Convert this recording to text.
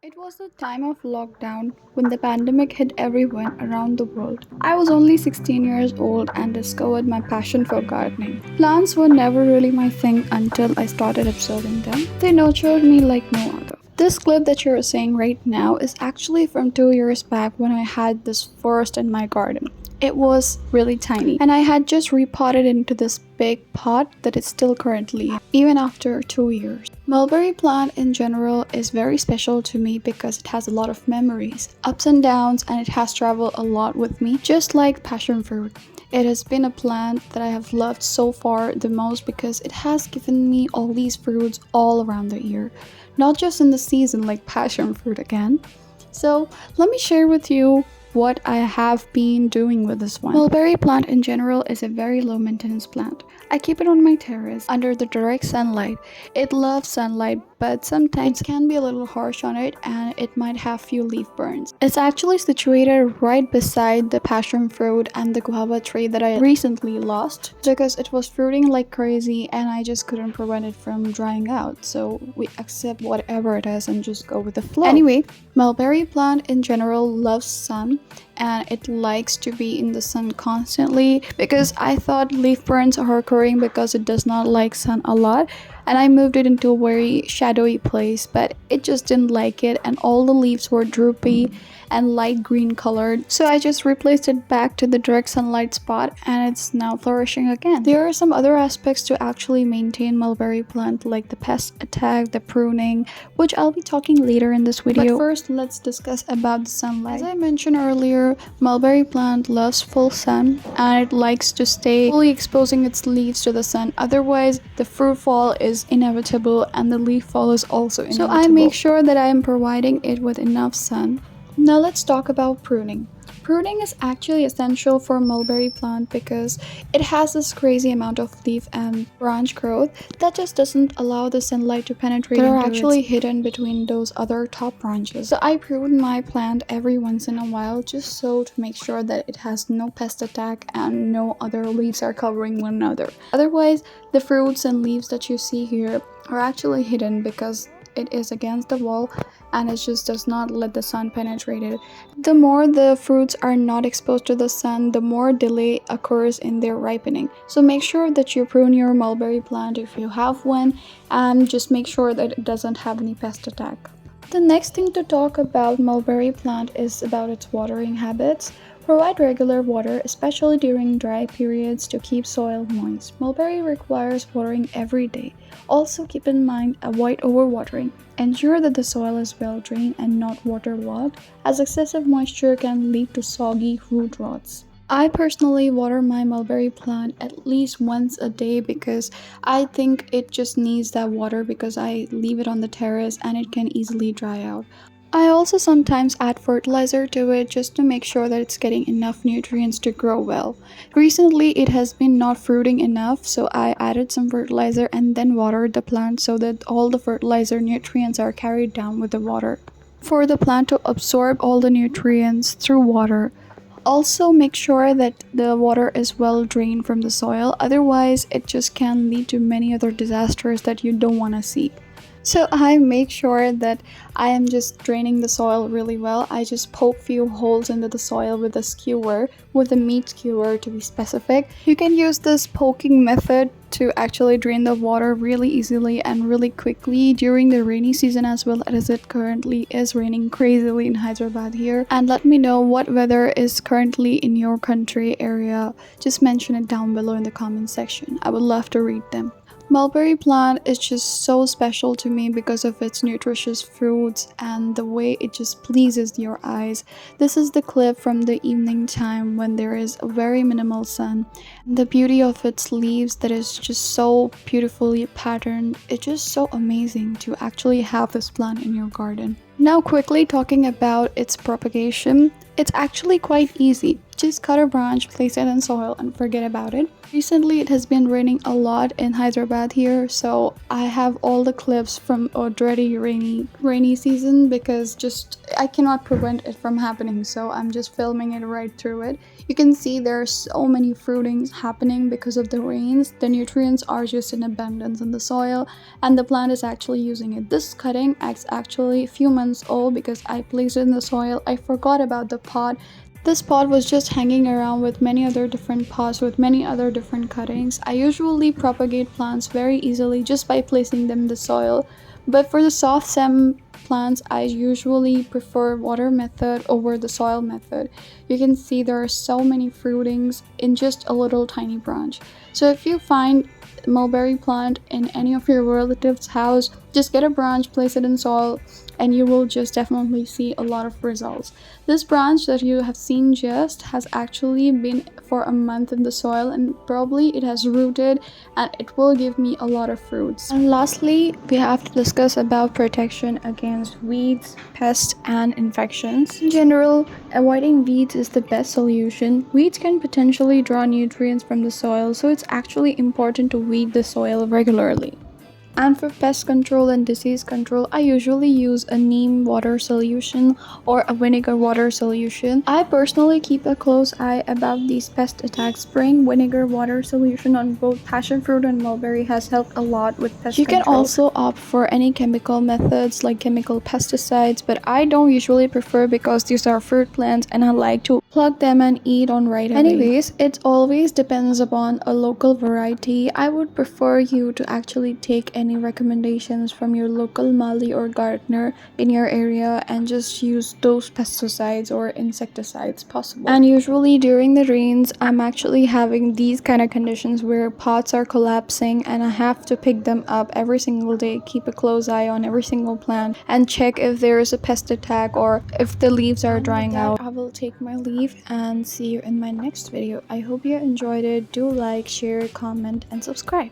It was the time of lockdown when the pandemic hit everyone around the world. I was only 16 years old and discovered my passion for gardening. Plants were never really my thing until I started observing them. They nurtured me like no other. This clip that you're seeing right now is actually from 2 years back when I had this forest in my garden. It was really tiny, and I had just repotted into this big pot that is still currently in, even after 2 years. Mulberry plant in general is very special to me because it has a lot of memories, ups and downs, and it has traveled a lot with me, just like passion fruit. It has been a plant that I have loved so far the most because it has given me all these fruits all around the year, not just in the season like passion fruit again. So, let me share with you what I have been doing with this one. Mulberry plant in general is a very low maintenance plant. I keep it on my terrace under the direct sunlight. It loves sunlight, but sometimes it can be a little harsh on it and it might have few leaf burns. It's actually situated right beside the passion fruit and the guava tree that I recently lost because it was fruiting like crazy and I just couldn't prevent it from drying out. So we accept whatever it is and just go with the flow. Anyway, mulberry plant in general loves sun and it likes to be in the sun constantly because I thought leaf burns are occurring because it does not like sun a lot, and I moved it into a very shadowy place, but it just didn't like it and all the leaves were droopy and light green colored, so I just replaced it back to the direct sunlight spot and it's now flourishing again. There are some other aspects to actually maintain mulberry plant like the pest attack, the pruning, which I'll be talking later in this video. But first, let's discuss about the sunlight. As I mentioned earlier, mulberry plant loves full sun and it likes to stay fully exposing its leaves to the sun, otherwise the fruit fall is inevitable and the leaf fall is also inevitable. So I make sure that I am providing it with enough sun. Now let's talk about pruning. Pruning is actually essential for mulberry plant because it has this crazy amount of leaf and branch growth that just doesn't allow the sunlight to penetrate. They're actually hidden between those other top branches. So I prune my plant every once in a while just so to make sure that it has no pest attack and no other leaves are covering one another. Otherwise, the fruits and leaves that you see here are actually hidden because it is against the wall and it just does not let the sun penetrate it. The more the fruits are not exposed to the sun, the more delay occurs in their ripening. So make sure that you prune your mulberry plant if you have one, and just make sure that it doesn't have any pest attack. The next thing to talk about mulberry plant is about its watering habits. Provide regular water, especially during dry periods, to keep soil moist. Mulberry requires watering every day. Also keep in mind, avoid overwatering. Ensure that the soil is well drained and not waterlogged, as excessive moisture can lead to soggy root rots. I personally water my mulberry plant at least once a day because I think it just needs that water because I leave it on the terrace and it can easily dry out. I also sometimes add fertilizer to it just to make sure that it's getting enough nutrients to grow well. Recently it has been not fruiting enough, so I added some fertilizer and then watered the plant so that all the fertilizer nutrients are carried down with the water. For the plant to absorb all the nutrients through water. Also make sure that the water is well drained from the soil, otherwise it just can lead to many other disasters that you don't want to see. So I make sure that I am just draining the soil really well. I just poke few holes into the soil with a skewer, with a meat skewer to be specific. You can use this poking method to actually drain the water really easily and really quickly during the rainy season as well, as it currently is raining crazily in Hyderabad here. And let me know what weather is currently in your country area. Just mention it down below in the comment section. I would love to read them. Mulberry plant is just so special to me because of its nutritious fruits and the way it just pleases your eyes. This is the clip from the evening time when there is a very minimal sun. The beauty of its leaves that is just so beautifully patterned. It's just so amazing to actually have this plant in your garden. Now quickly talking about its propagation. It's actually quite easy. Just cut a branch, place it in soil, and forget about it. Recently, it has been raining a lot in Hyderabad here, so I have all the clips from already rainy season because just I cannot prevent it from happening, so I'm just filming it right through it. You can see there are so many fruitings happening because of the rains. The nutrients are just in abundance in the soil, and the plant is actually using it. This cutting is actually a few months old because I placed it in the soil. I forgot about the pot. This pot was just hanging around with many other different pots with many other different cuttings. I usually propagate plants very easily just by placing them in the soil, but for the soft stem plants I usually prefer water method over the soil method. You can see there are so many fruitings in just a little tiny branch. So if you find mulberry plant in any of your relatives' house, just get a branch, place it in soil, and you will just definitely see a lot of results. This branch that you have seen just has actually been for a month in the soil, and probably it has rooted and it will give me a lot of fruits. And lastly, we have to discuss about protection against weeds, pests, and infections. In general, avoiding weeds is the best solution. Weeds can potentially draw nutrients from the soil, so it's actually important to weed the soil regularly. And for pest control and disease control, I usually use a neem water solution or a vinegar water solution. I personally keep a close eye about these pest attacks. Spraying vinegar water solution on both passion fruit and mulberry has helped a lot with pest control. You can also opt for any chemical methods like chemical pesticides, but I don't usually prefer because these are fruit plants and I like to pluck them and eat on right away. Anyways, it always depends upon a local variety. I would prefer you to actually take any recommendations from your local mali or gardener in your area and just use those pesticides or insecticides possible. And usually during the rains, I'm actually having these kind of conditions where pots are collapsing and I have to pick them up every single day, keep a close eye on every single plant and check if there is a pest attack or if the leaves are drying out. I will take my leave and see you in my next video. I hope you enjoyed it. Do like, share, comment, and subscribe.